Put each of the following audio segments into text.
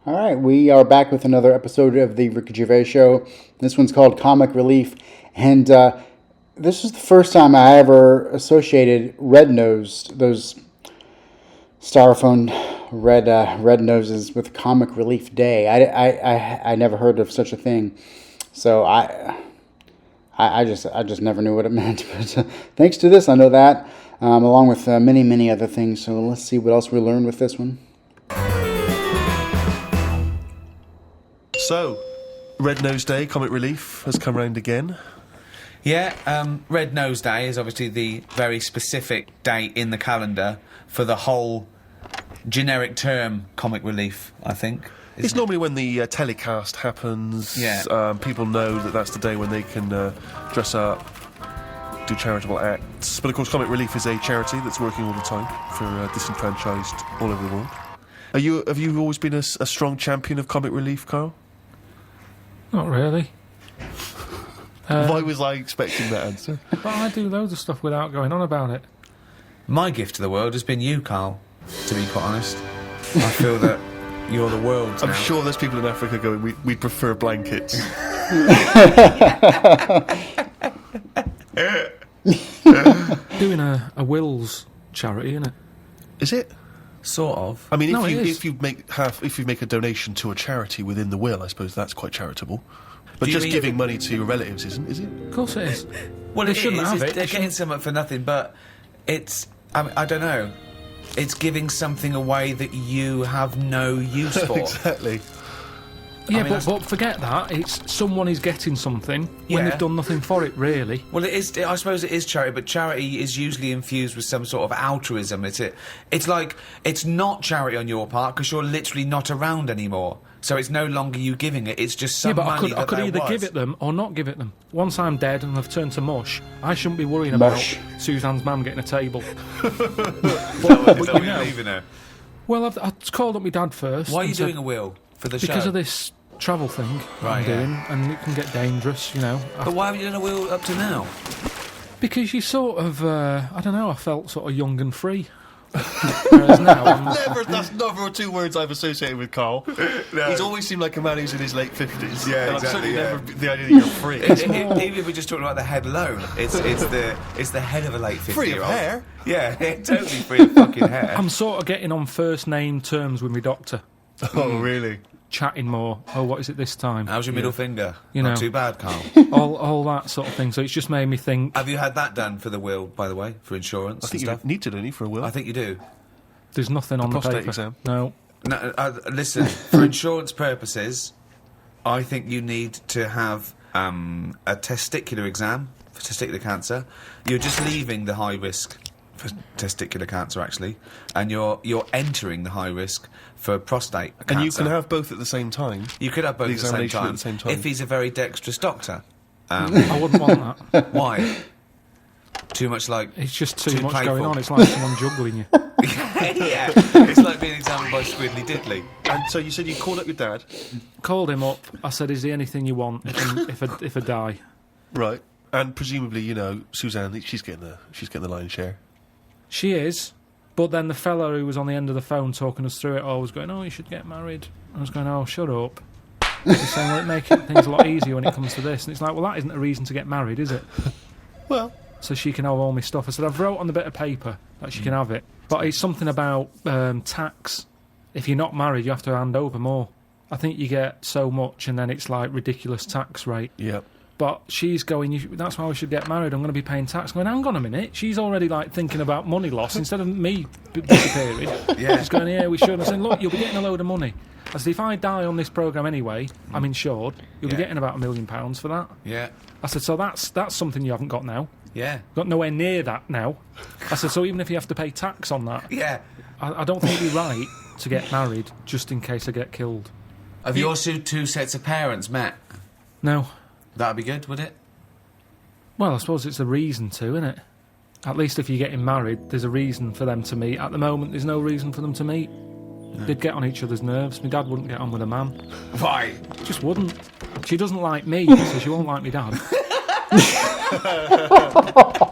All right, we are back with another episode of the Ricky Gervais Show. This one's called Comic Relief, and this is the first time I ever associated red nosed those styrofoam red noses with Comic Relief Day. I never heard of such a thing, so I just never knew what it meant. But thanks to this, I know that, along with many other things. So let's see what else we learned with this one. So, Red Nose Day, Comic Relief, has come round again. Yeah, Red Nose Day is obviously the very specific date in the calendar for the whole generic term Comic Relief, I think. It's normally when the telecast happens. Yeah. People know that that's the day when they can dress up, do charitable acts. But of course, Comic Relief is a charity that's working all the time for disenfranchised all over the world. Have you always been a strong champion of Comic Relief, Carl? Not really. Why was I expecting that answer? But I do loads of stuff without going on about it. My gift to the world has been you, Carl, to be quite honest. I feel that you're the world's I'm now. sure there's people in Africa going, we prefer blankets. Doing a wills charity, innit? Is it? Sort of. I mean, No, it is. if you make a donation to a charity within the will, I suppose that's quite charitable. But Do you just mean- giving money to your relatives isn't, is it? Of course it is. Well, They it shouldn't is. have it. They're They getting something for nothing, but it's... I don't know. It's giving something away that you have no use for. Exactly. Yeah, mean, but forget that. It's someone is getting something when Yeah. they've done nothing for it, really. Well, it is. I suppose it is charity, but charity is usually infused with some sort of altruism. It's like it's not charity on your part because you're literally not around anymore. So it's no longer you giving it. It's just some Yeah, but money I could there either was. give it them or not give it them. Once I'm dead and I've turned to mush, I shouldn't be worrying Mush. about Suzanne's mum getting a table. Is that you what know. you're leaving her? Well, I called up my dad first. Why are you and said, doing a will for the show? Because of this travel thing Right, I'm yeah. doing, and it can get dangerous, you know. But why haven't you done a will up to now? Because you sort of, I don't know, I felt sort of young and free. Whereas now, That's never two words I've associated with Carl. He's always seemed like a man who's in his late 50s. Yeah, and exactly, I've certainly yeah. never the idea that you're free. Even if we're just talking about the head alone, it's the head of a late 50-year-old. Free of hair? Yeah, totally free of fucking hair. I'm sort of getting on first name terms with my doctor, Oh, really? chatting more. Oh, what is it this time? How's your middle finger? You Not know. too bad, Carl. all that sort of thing. So it's just made me think. Have you had that done for the will, by the way, for insurance I think and you stuff? need to, don't you, for a will? I think you do. There's nothing on the prostate paper. exam. No. No, listen, for insurance purposes, I think you need to have a testicular exam for testicular cancer. You're just leaving the high risk for testicular cancer, actually, and you're entering the high risk for prostate cancer. And you can have both at the same time. You could have both the at the, same examination time, at the same time. if he's a very dexterous doctor. I wouldn't want that. Why? Too much like... It's just too Too much playful. going on. It's like someone juggling you. Yeah, it's like being examined by Squiddly Diddly. And so you said you called up your dad. Called him up. I said, "Is there anything you want if I die?" Right. And presumably, you know, Suzanne, she's getting the lion's share. She is. But then the fella who was on the end of the phone talking us through it all was going, "Oh, you should get married." I was going, "Oh, shut up." He's saying, "Well, it make things a lot easier when it comes to this." And it's like, well, that isn't a reason to get married, is it? Well, So she can have all my stuff. I said, I've wrote on the bit of paper that she can have it. But it's something about tax. If you're not married, you have to hand over more. I think you get so much and then it's like ridiculous tax rate. yeah. But she's going, that's why we should get married. I'm going to be paying tax. I'm going, hang on a minute. She's already like thinking about money loss instead of me disappearing. Yeah. She's going, yeah, we should. I said, look, you'll be getting a load of money. I said, if I die on this programme anyway, I'm insured. You'll be Yeah. getting about £1 million for that. Yeah, I said, so that's something you haven't got now. yeah, Got nowhere near that now. I said, so even if you have to pay tax on that, yeah. I don't think it'd be right to get married just in case I get killed. Have your two sets of parents met? No. That'd be good, would it? Well, I suppose it's a reason to, isn't it? At least if you're getting married, there's a reason for them to meet. At the moment, there's no reason for them to meet. They'd get on each other's nerves. My dad wouldn't get on with a man. Why? Just wouldn't. She doesn't like me, so she won't like me dad.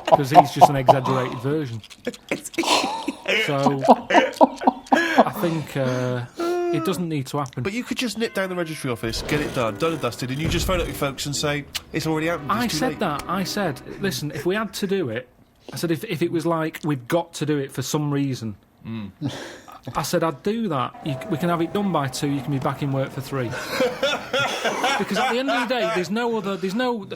Because he's just an exaggerated version. So, I think It doesn't need to happen. But you could just nip down the registry office, get it done and dusted, and you just phone up your folks and say, it's already happened, it's I too said late. that. I said, listen, if we had to do it, I said if it was like we've got to do it for some reason, I said I'd do that. We can have it done by 2. You can be back in work for 3. Because at the end of the day, we've known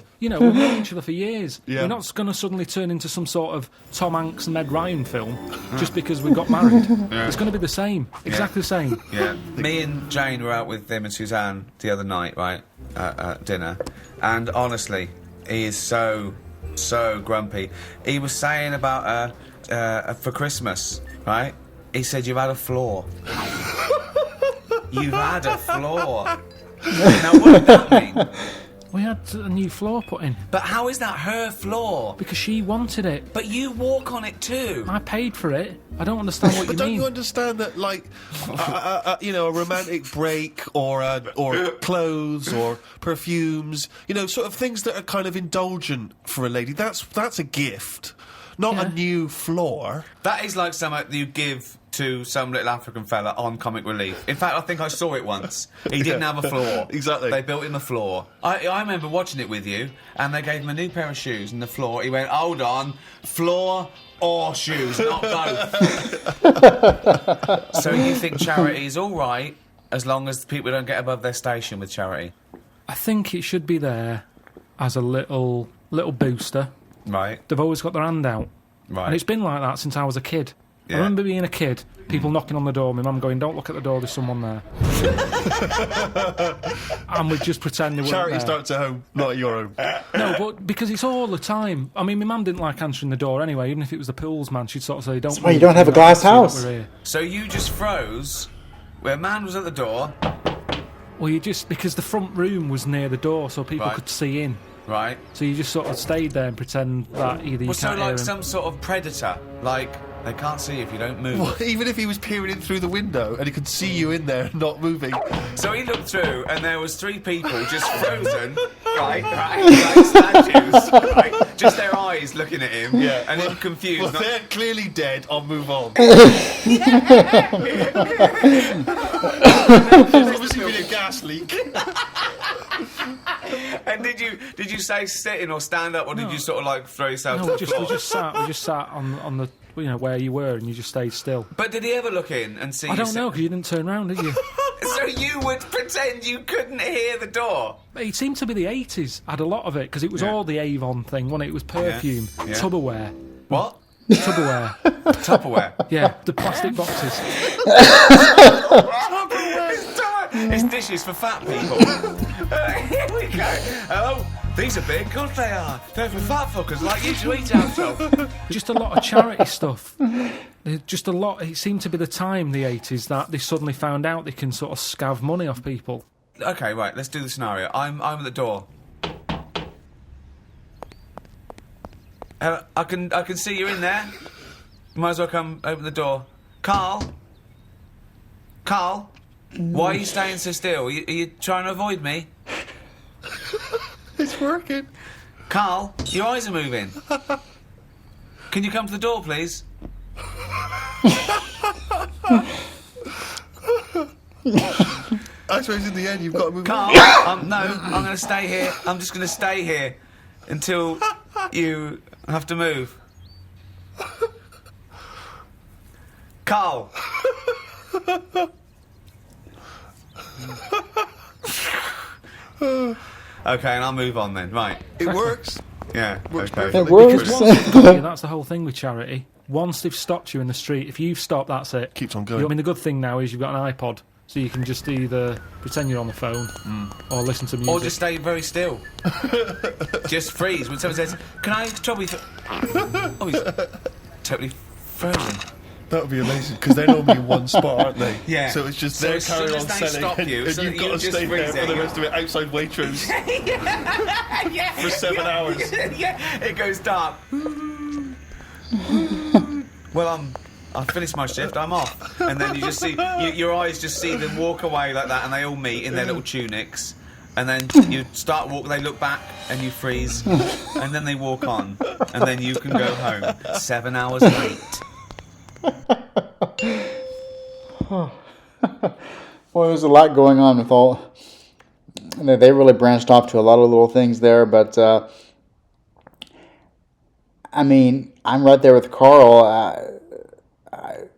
each other for years. Yeah. We're not going to suddenly turn into some sort of Tom Hanks and Meg Ryan film just because we got married. It's going to be the same, exactly the same. Yeah. Me and Jane were out with them and Suzanne the other night, right, at dinner, and honestly, he is so grumpy. He was saying about for Christmas, right? He said, you've had a flaw. You've had a flaw. Now, what did that mean? We had a new floor put in But how is that her flaw? because she wanted it. But you walk on it too. I paid for it. I don't understand what But you don't mean. you understand that, like, a romantic break or clothes or perfumes, sort of things that are kind of indulgent for a lady, that's a gift, not a Yeah. new floor. That is like something you give to some little African fella on Comic Relief. In fact, I think I saw it once. He didn't have a floor. Exactly. They built him a floor. I remember watching it with you, and they gave him a new pair of shoes and the floor. He went, hold on, floor or shoes, not both. So you think charity is all right as long as people don't get above their station with charity? I think it should be there as a little booster. Right. They've always got their hand out. Right. And it's been like that since I was a kid. Yeah. I remember being a kid, people knocking on the door, my mum going, don't look at the door, there's someone there. And we'd just pretend they weren't Charity there. starts at home, not at your home. No, but because it's all the time. I mean, my mum didn't like answering the door anyway, even if it was the pools man, she'd sort of say, don't... why you don't have a move, glass see that house. we're here." So you just froze where a man was at the door, Well, you just... Because the front room was near the door, so people Right. could see in. right? So you just sort of stayed there and pretend that either you Well, so can't hear like him. some sort of predator, like they can't see if you don't move. Well, even if he was peering in through the window and he could see you in there not moving. So he looked through, and there was 3 people just frozen, right, like statues, right, just their eyes looking at him, Yeah. and him confused. Well, not- they're clearly dead. I'll move on. There's obviously been a gas leak. And did you say sitting or stand up, or did you sort of like throw yourself No, to we the just floor? sat on the where you were, and you just stayed still. But did he ever look in and see? I don't know because you didn't turn around, did you? So you would pretend you couldn't hear the door. It seemed to be the 80s. Had a lot of it because it was Yeah. all the Avon thing, wasn't it? It was perfume, Yeah. Tupperware, What? Tupperware. Tupperware. Yeah, the plastic boxes. It's dishes for fat people. Here we go. Hello. These are big. God, they are. They're for fat fuckers like you to eat out of. Just a lot of charity stuff. Just a lot. It seemed to be the time, the 80s, that they suddenly found out they can sort of scav money off people. Okay, right. Let's do the scenario. I'm at the door. I can see you in there. You might as well come open the door. Carl. Why are you staying so still? Are you trying to avoid me? It's working. Carl, your eyes are moving. Can you come to the door, please? I suppose in the end you've got to move Carl, on. no, I'm going to stay here. I'm just going to stay here until you have to move. Carl. Okay, and I'll move on then. Right. It works. Yeah. Works Okay. perfectly. It works. Because once they've got you, that's the whole thing with charity. Once they've stopped you in the street, if you've stopped, that's it. Keeps on going. I mean, the good thing now is you've got an iPod, so you can just either pretend you're on the phone or listen to music. Or just stay very still. Just freeze. When someone says, can I trouble you for... Oh, he's totally frozen. That would be amazing because they're normally in one spot, aren't they? Yeah. So it's just So they're as soon carrying as on they selling, stop you, and so you've that got you're to just stay there for the freezing. rest of it outside Waitrose Yeah. for 7 hours. Yeah, it goes dark. Well, I've finished my shift, I'm off. And then you just see, your eyes just see them walk away like that, and they all meet in their little tunics. And then you start walking, they look back, and you freeze. And then they walk on, and then you can go home 7 hours late. Well, there's a lot going on with all. They really branched off to a lot of little things there, but I mean, I'm right there with Carl.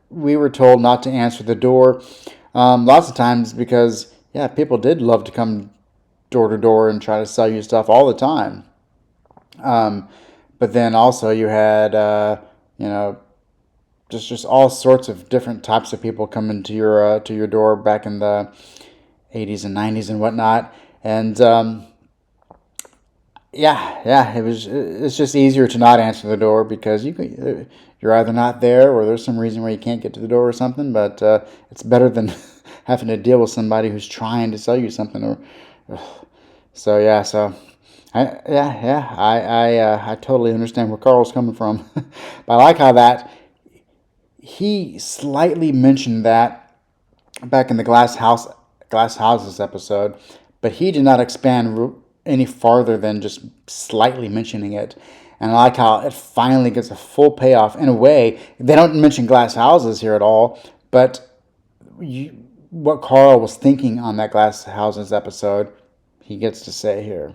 We were told not to answer the door lots of times because, yeah, people did love to come door to door and try to sell you stuff all the time. But then also you had, just all sorts of different types of people coming to your door back in the 80s and 90s and whatnot. And it's just easier to not answer the door because you're either not there or there's some reason why you can't get to the door or something. But it's better than having to deal with somebody who's trying to sell you something. I totally understand where Carl's coming from. But I like how that he slightly mentioned that back in the Glass Houses episode, but he did not expand any farther than just slightly mentioning it. And I like how it finally gets a full payoff. In a way, they don't mention glass houses here at all, but what Carl was thinking on that Glass Houses episode, he gets to say here.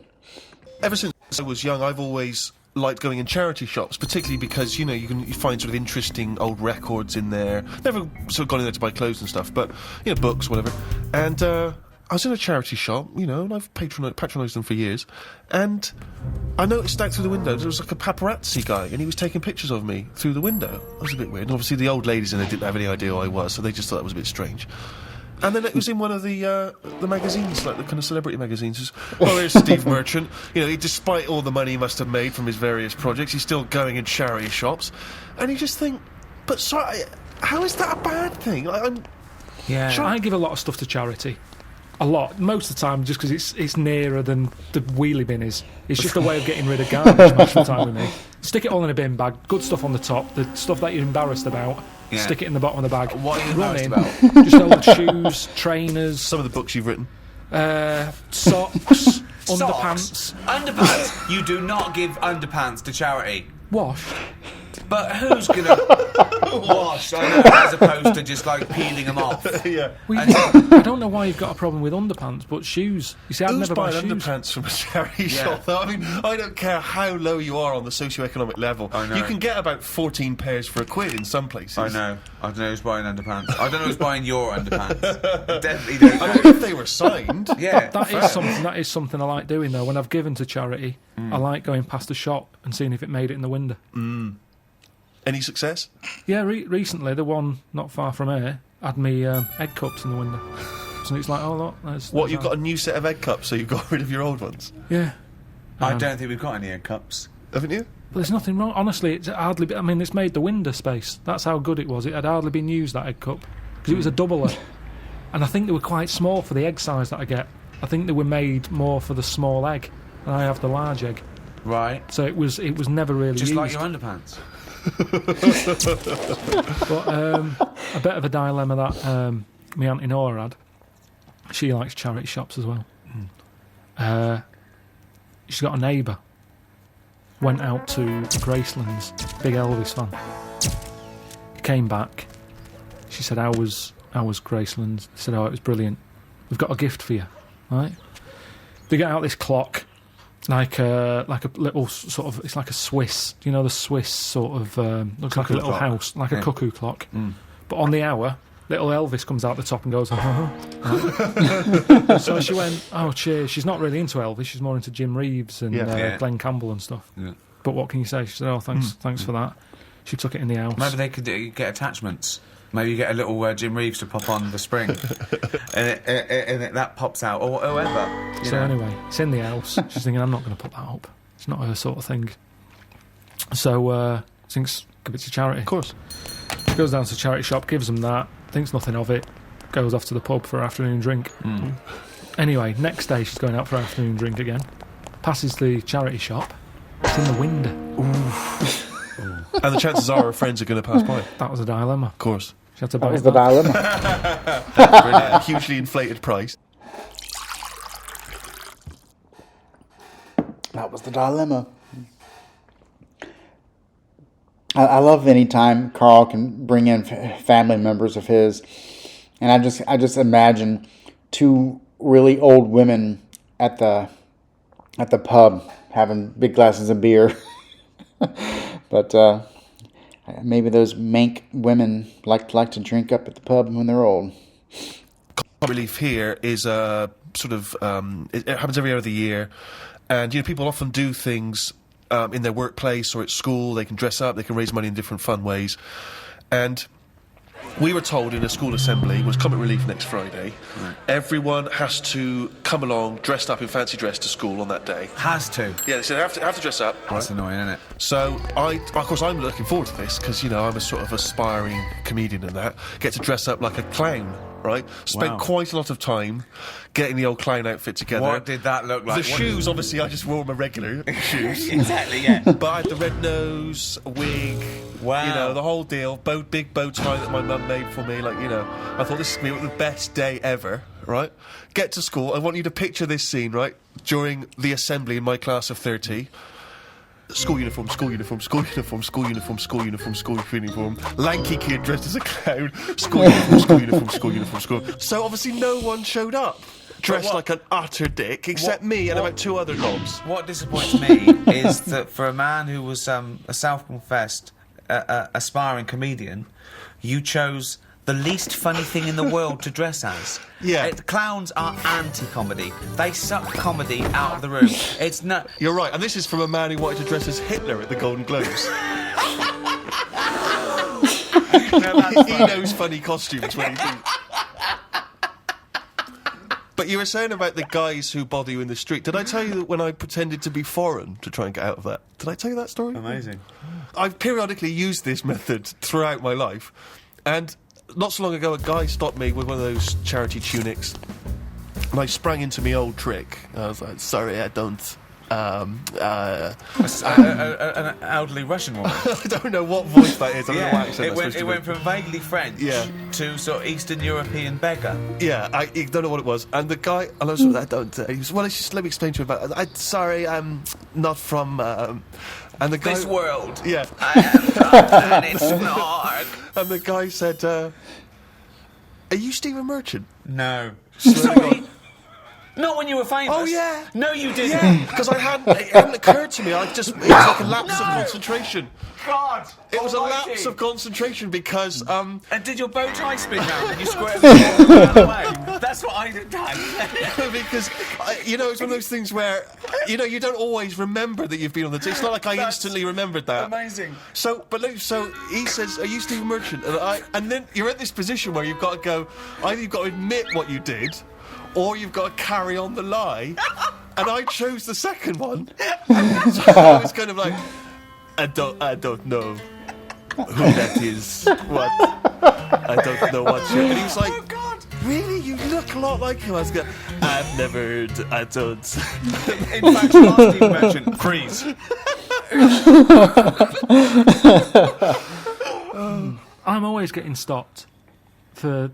Ever since I was young, I've always liked going in charity shops, particularly because, you find sort of interesting old records in there. Never sort of gone in there to buy clothes and stuff, but, books, whatever. And I was in a charity shop, and I've patronised them for years, and I noticed out through the window there was like a paparazzi guy, and he was taking pictures of me through the window. It was a bit weird, and obviously the old ladies in there didn't have any idea who I was, so they just thought that was a bit strange. And then it was in one of the magazines, like the kind of celebrity magazines. Oh, there's Steve Merchant. Despite all the money he must have made from his various projects, he's still going in charity shops. And you just think, but sorry, how is that a bad thing? I give a lot of stuff to charity. A lot. Most of the time, just because it's nearer than the wheelie bin is. It's just a way of getting rid of garbage most of the time with me. Stick it all in a bin bag, good stuff on the top, the stuff that you're embarrassed about, stick it in the bottom of the bag. What are you embarrassed about? Just old shoes, trainers. Some of the books you've written. Socks, underpants. Underpants? You do not give underpants to charity. Wash. But who's gonna wash? I know, as opposed to just like peeling them off. Yeah. I don't know why you've got a problem with underpants, but shoes. You see, I'd Who's never buy buying shoes. underpants from a charity shop, though? I mean, I don't care how low you are on the socio-economic level. I know. You can get about 14 pairs for £1 in some places. I know. I don't know who's buying underpants. I don't know who's buying your underpants. I definitely don't. I mean, if they were signed. Yeah. That is something I like doing though. When I've given to charity, I like going past a shop and seeing if it made it in the window. Any success? Yeah, recently the one not far from here had me egg cups in the window. So it's like, oh look, there's You've got a new set of egg cups, so you've got rid of your old ones? Yeah. I don't think we've got any egg cups. Haven't you? But there's nothing wrong. Honestly, it's hardly. It's made the window space. That's how good it was. It had hardly been used, that egg cup, because it was a doubler, and I think they were quite small for the egg size that I get. I think they were made more for the small egg, and I have the large egg. Right. So it was never really just used. like your underpants. But a bit of a dilemma that my Auntie Nora had. She likes charity shops as well. She's got a neighbour. Went out to Graceland's, big Elvis fan. Came back. She said, "How was Graceland's?" I said, "Oh, it was brilliant. We've got a gift for you." Right? They get out this clock. Like a little sort of, it's like a Swiss, the Swiss sort of, looks like a little house, like a cuckoo clock. But on the hour, little Elvis comes out the top and goes, right? So she went, oh, cheers. She's not really into Elvis, she's more into Jim Reeves and Glenn Campbell and stuff. Yeah. But what can you say? She said, oh, thanks for that. She took it in the house. Maybe they could get attachments. Maybe you get a little Jim Reeves to pop on the spring, and that pops out, or whoever. So anyway, it's in the house. She's thinking, I'm not going to put that up. It's not her sort of thing. So thinks, give it to charity. Of course. She goes down to the charity shop, gives them that, thinks nothing of it, goes off to the pub for an afternoon drink. Anyway, next day she's going out for an afternoon drink again. Passes the charity shop. It's in the window. And the chances are her friends are going to pass by. That was a dilemma. Of course. She had to That was the dilemma. Brilliant. Hugely inflated price. That was the dilemma. I love any time Carl can bring in family members of his and I just imagine two really old women at the pub having big glasses of beer. But maybe those Mank women like to drink up at the pub when they're old. Relief here is sort of it happens every other year, and people often do things in their workplace or at school. They can dress up, they can raise money in different fun ways, and we were told in a school assembly, was Comic Relief next Friday, everyone has to come along dressed up in fancy dress to school on that day. Has to. Yeah, they said have to dress up. That's annoying, isn't it? So of course I'm looking forward to this because I'm a sort of aspiring comedian and that. Get to dress up like a clown, right? Spent quite a lot of time getting the old clown outfit together. What did that look like? The shoes, obviously, I just wore my regular shoes. Exactly, yeah. But I had the red nose, a wig, Wow. the whole deal. Big bow tie that my mum made for me. I thought this is going to be the best day ever, right? Get to school. I want you to picture this scene, right? During the assembly in my class of 30. School uniform, school uniform, school uniform, school uniform, school uniform, school uniform. Lanky kid dressed as a clown. School uniform, school uniform, school uniform, school. So obviously no one showed up. Dressed like an utter dick, except me and about two other knobs. What disappoints me is that for a man who was a self-confessed aspiring comedian, you chose the least funny thing in the world to dress as. Yeah. Clowns are anti-comedy. They suck comedy out of the room. It's not... You're right, and this is from a man who wanted to dress as Hitler at the Golden Globes. He knows funny costumes when he thinks. But you were saying about the guys who bother you in the street. Did I tell you that when I pretended to be foreign to try and get out of that? Did I tell you that story? Amazing. I've periodically used this method throughout my life, and not so long ago a guy stopped me with one of those charity tunics, and I sprang into my old trick. I was like, sorry, I don't... An elderly Russian woman. I don't know what voice that is. I don't know what accent it went from vaguely French to sort of Eastern European beggar. Yeah, I don't know what it was. And the guy, and I was like, I don't... he was, well, just let me explain to you about it. Sorry, I'm not from... and the guy... This world. Yeah. I am and it's not. And the guy said, are you Stephen Merchant? No. Sorry. Not when you were famous. Oh, yeah. No, you didn't. Yeah, because it hadn't occurred to me. It was like a lapse of concentration. God. It was a lapse of concentration because, And did your bow tie spin round and you squirted the other way? That's what I'd have done. because, it's one of those things where, you don't always remember that you've been on the... It's not like I instantly remembered that. Amazing. So he says, are you Stephen Merchant? And then you're at this position where you've got to go, either you've got to admit what you did, or you've got to carry on the lie. And I chose the second one. So I was kind of like, I don't know who that is. What? I don't know what you... And he was like, Oh, God. really? You look a lot like him. I was going, I've never heard, I don't. In fact, last Steve Merchant, freeze. I'm always getting stopped for.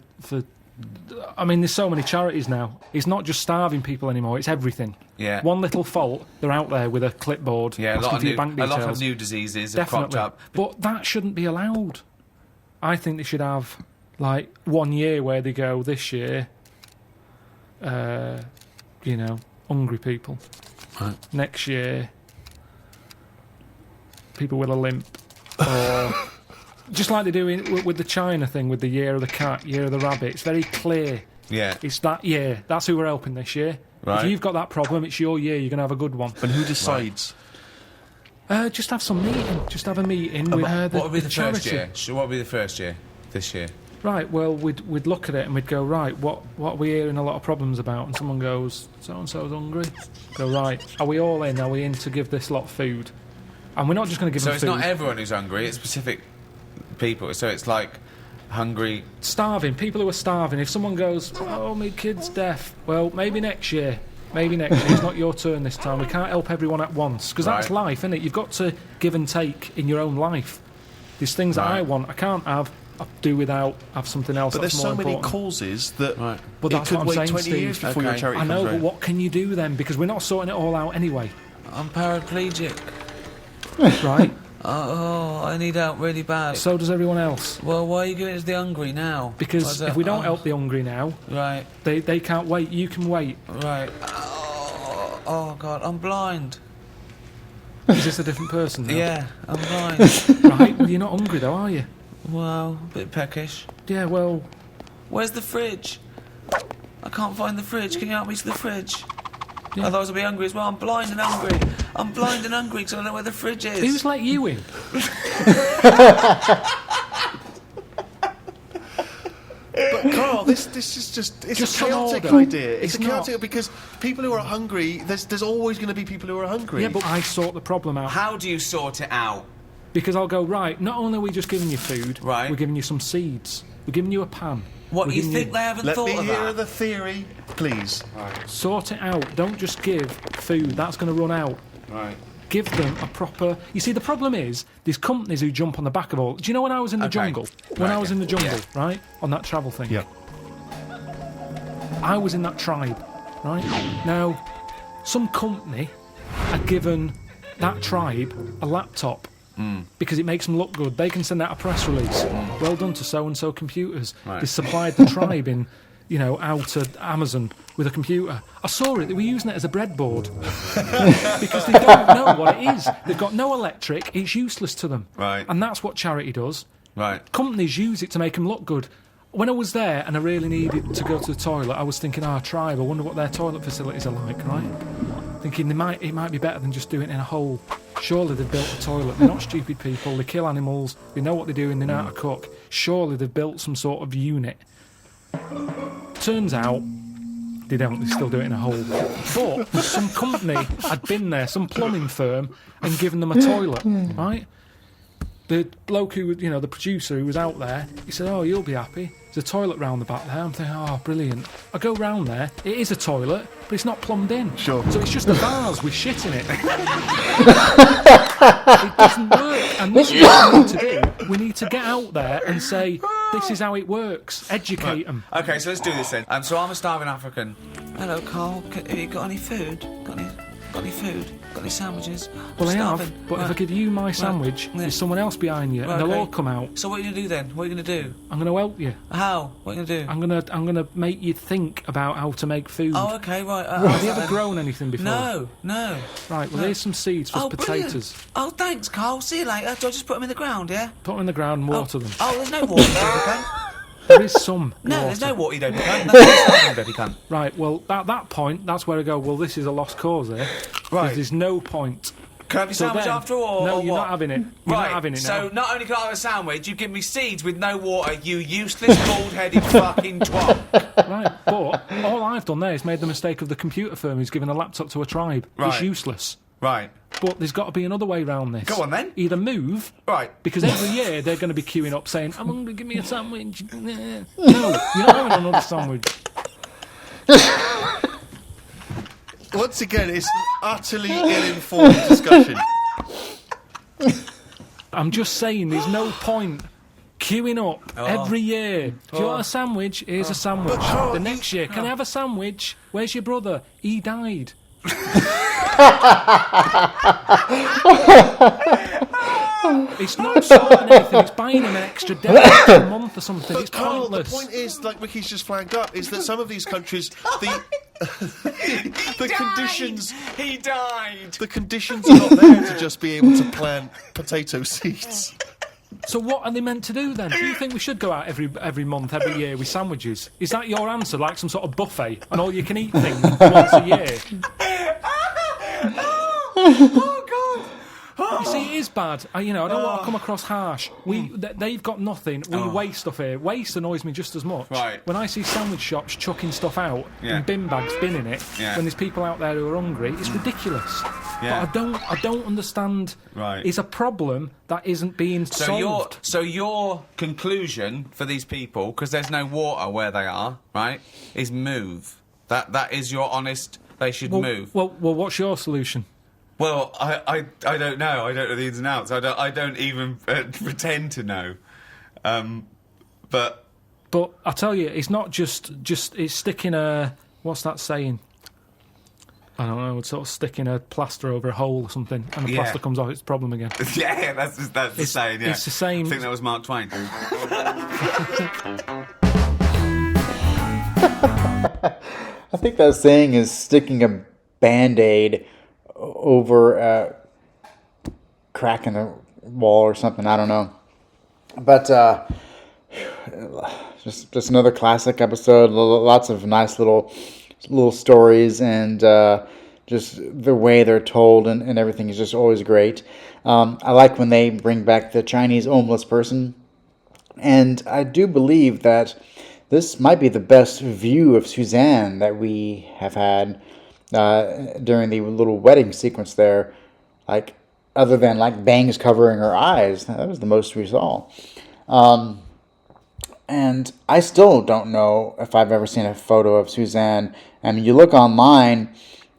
I mean, there's so many charities now. It's not just starving people anymore. It's everything. Yeah. One little fault, they're out there with a clipboard Yeah, asking for your bank a details. lot of new diseases have Definitely. cropped up. But that shouldn't be allowed. I think they should have, 1 year where they go, this year, hungry people. Right. Next year, people with a limp. Or... just like they do with the China thing, with the year of the cat, year of the rabbit. It's very clear. Yeah. It's that year. That's who we're helping this year. Right. If you've got that problem, it's your year. You're going to have a good one. And who decides? Just have some meeting. Just have a meeting with What would be the charity. first year? So what would be the first year? This year? Right, well, we'd look at it and we'd go, right, what are we hearing a lot of problems about? And someone goes, so-and-so's hungry. Go, right, are we all in? Are we in to give this lot food? And we're not just going to give So them it's food. not everyone who's hungry, it's specific people. So it's like hungry... Starving, people who are starving. If someone goes, oh, my kid's deaf, well, maybe next year. Maybe next year. It's not your turn this time. We can't help everyone at once. Because that's life, isn't it? You've got to give and take in your own life. There's things that I want, I can't have, I do without, have something else But that's there's more so many important. causes that But it that's could what I'm wait saying, 20 Steve. years before your Okay. charity I know, comes but round. what can you do then? Because we're not sorting it all out anyway, I'm paraplegic. right? Oh, I need help really bad. So does everyone else. Well, why are you giving it to the hungry now? Because if we don't help the hungry now, Right, they can't wait. You can wait. right. Oh, God, I'm blind. Is this a different person now? Yeah, I'm blind. Right, well, you're not hungry though, are you? Well, a bit peckish. Yeah, well, Where's the fridge? I can't find the fridge. Can you help me to the fridge? Yeah. Otherwise I'll be hungry as well. I'm blind and hungry. I'm blind and hungry because I don't know where the fridge is. who's let you in? But Carl, this is just Just a some chaotic order. idea. It's It's a chaotic not. because people who are hungry, there's always going to be people who are hungry. Yeah, but I sort the problem out. How do you sort it out? Because I'll go, right, not only are we just giving you food, Right. we're giving you some seeds. We're giving you a pan. What, We're you giving think they haven't Let thought me of hear that? the theory, please. Sort it out. Don't just give food. That's going to run out. Right. Give them a proper... You see, the problem is, there's companies who jump on the back of all... Do you know when I was in the Okay. jungle? When Right, I was in the yeah. jungle, right? On that travel thing. Yeah. I was in that tribe, right? Now, some company had given that tribe a laptop because it makes them look good. They can send out a press release. Well done to so-and-so computers. Right. They supplied the tribe in, out to Amazon with a computer. I saw it. They were using it as a breadboard because they don't know what it is. They've got no electric. It's useless to them. Right. And that's what charity does. Right. Companies use it to make them look good. When I was there and I really needed to go to the toilet, I was thinking, tribe, I wonder what their toilet facilities are like, right? Thinking it might be better than just doing it in a hole. Surely they've built a toilet. They're not stupid people. They kill animals. They know what they're doing. They know how to cook. Surely they've built some sort of unit. Turns out they don't. They still do it in a hole. But some company had been there, some plumbing firm, and given them a toilet, right? The bloke who, the producer who was out there, he said, you'll be happy. There's a toilet round the back there. I'm thinking, brilliant. I go round there, it is a toilet, but it's not plumbed in. Sure. So it's just a vase with shit in it. It doesn't work. And this is what we need to do. We need to get out there and say, this is how it works. Educate them. Okay, so let's do this then. So I'm a starving African. Hello, Carl. Have you got any food? Got any food? Got any sandwiches? Well, I Starving. have, but Right. if I give you my sandwich, Yeah. there's someone else behind you, Right, and they'll okay. all come out. So what are you gonna do then? What are you gonna do? I'm going to help you. How? What are you gonna do? I'm gonna make you think about how to make food. Oh, okay, right. Have you ever grown anything before? No. Right, well, here's some seeds for Brilliant. potatoes. Oh, thanks, Carl. See you later. Do I just put them in the ground, yeah? Put them in the ground and water them. Oh, there's no water, you dirty cunt. There is some No, water. there's no water, you dirty cunt. That's you dirty cunt. Right, well, at that point, that's where I go, well, this is a lost cause here. 'Cause Right. There's no point. Can I have your So sandwich then- after all? No, or you're what? not having it. You're Right, not having it now. so not only can I have a sandwich, you give me seeds with no water, you useless, bald-headed fucking twat. Right, but all I've done there is made the mistake of the computer firm who's given a laptop to a tribe. It's Right. useless. Right. But there's got to be another way around this. Go on, then. Either move, Right. because every year they're going to be queuing up saying, I'm hungry, give me a sandwich. No, you're not having another sandwich. Once again, it's an utterly ill-informed discussion. I'm just saying, there's no point queuing up every year. Do you want a sandwich? Here's a sandwich. But Carl, The next year, can I have a sandwich? Where's your brother? He died. It's not sorting anything. It's buying him an extra day, a month or something. But It's Carl, the pointless. point is, like Ricky's just flagged up, is that some of these countries, the conditions, He died. the conditions are not there to just be able to plant potato seeds. So what are they meant to do then? Do you think we should go out every month, every year with sandwiches? Is that your answer, like some sort of buffet, an all-you-can-eat thing once a year? Oh, God. You see, it is bad. I don't want to come across harsh. They've got nothing. We waste stuff here. Waste annoys me just as much. Right. When I see sandwich shops chucking stuff out Yeah. in bin bags, binning it, Yeah. when there's people out there who are hungry, it's ridiculous. Yeah. But I don't understand. Right. It's a problem that isn't being solved. So your conclusion for these people, because there's no water where they are, right, is move. That is your honest. They should move. Well, what's your solution? Well, I don't know. I don't know the ins and outs. I don't even pretend to know. But But I tell you, it's not just it's sticking a what's that saying? I don't know, sort of sticking a plaster over a hole or something, and the Yeah. plaster comes off, it's a problem again. Yeah, that's the saying. Yeah, It's the same. I think that was Mark Twain. I think that saying is sticking a Band-Aid over a crack in the wall or something. I don't know. But just another classic episode. Lots of nice little stories, and just the way they're told and everything is just always great. I like when they bring back the Chinese homeless person, and I do believe that this might be the best view of Suzanne that we have had during the little wedding sequence there. Like, other than like bangs covering her eyes, that was the most we saw. And I still don't know if I've ever seen a photo of Suzanne. I mean, you look online,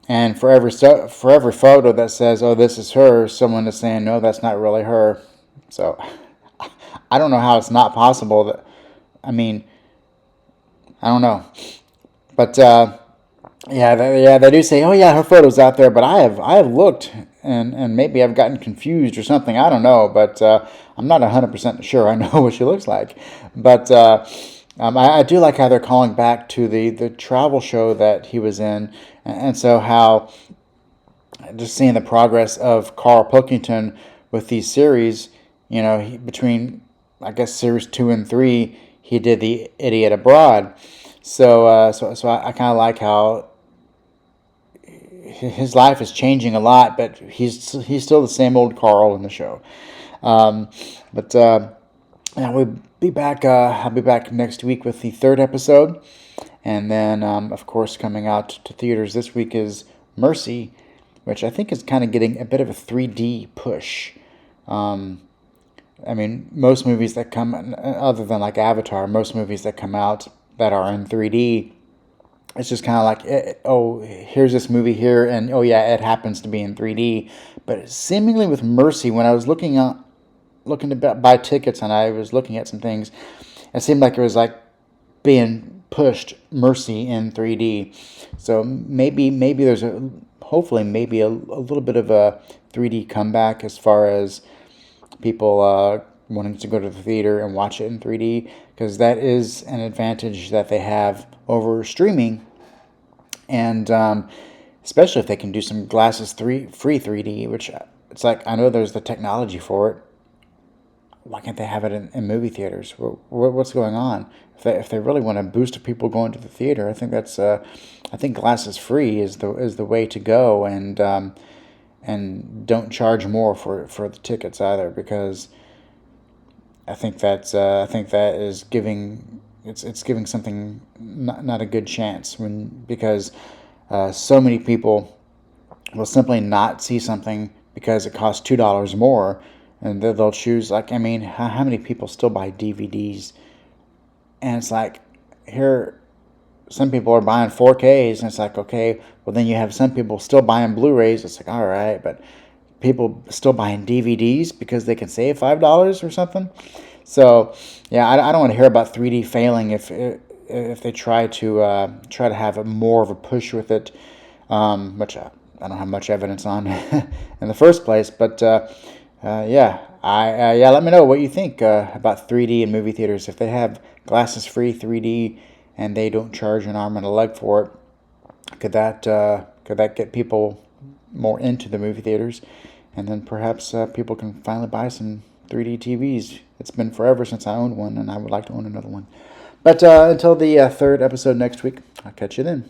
and for every photo that says, "Oh, this is her," someone is saying, "No, that's not really her." So I don't know how it's not possible. That, I mean, I don't know, but they do say, "Oh yeah, her photo's out there," but I have looked, and maybe I've gotten confused or something. I don't know, but I'm not 100% sure I know what she looks like. But I do like how they're calling back to the travel show that he was in, and so how just seeing the progress of Carl Pilkington with these series. You know, between I guess series 2 and 3, he did the Idiot Abroad. So I kind of like how his life is changing a lot, but he's still the same old Carl in the show. But we'll be back. I'll be back next week with the 3rd episode, and then of course coming out to theaters this week is Mercy, which I think is kind of getting a bit of a 3D push. I mean, most movies that come, other than like Avatar, most movies that come out that are in 3D, it's just kind of like, oh, here's this movie here, and oh yeah, it happens to be in 3D. But seemingly with Mercy, when I was looking to buy tickets and I was looking at some things, it seemed like it was like being pushed Mercy in 3D. So maybe there's hopefully maybe a little bit of a 3D comeback as far as people wanting to go to the theater and watch it in 3D, because that is an advantage that they have over streaming, and especially if they can do some glasses free 3D, which it's like, I know there's the technology for it. Why can't they have it in movie theaters? What's going on? If they really want to boost people going to the theater, I think that's I think glasses free is the way to go, and don't charge more for the tickets either, because I think that is giving it's giving something not a good chance, because so many people will simply not see something because it costs $2 more, and they'll choose, like, I mean, how many people still buy DVDs? And it's like, here, some people are buying 4Ks, and it's like, okay, well then you have some people still buying Blu-rays. It's like, all right, but people still buying DVDs because they can save $5 or something. So yeah, I don't want to hear about 3D failing if they try to have more of a push with it, which I don't have much evidence on in the first place. But let me know what you think about 3D in movie theaters. If they have glasses free 3D and they don't charge an arm and a leg for it, could that get people more into the movie theaters, and then perhaps people can finally buy some 3D TVs. It's been forever since I owned one, and I would like to own another one. But until the 3rd episode next week, I'll catch you then.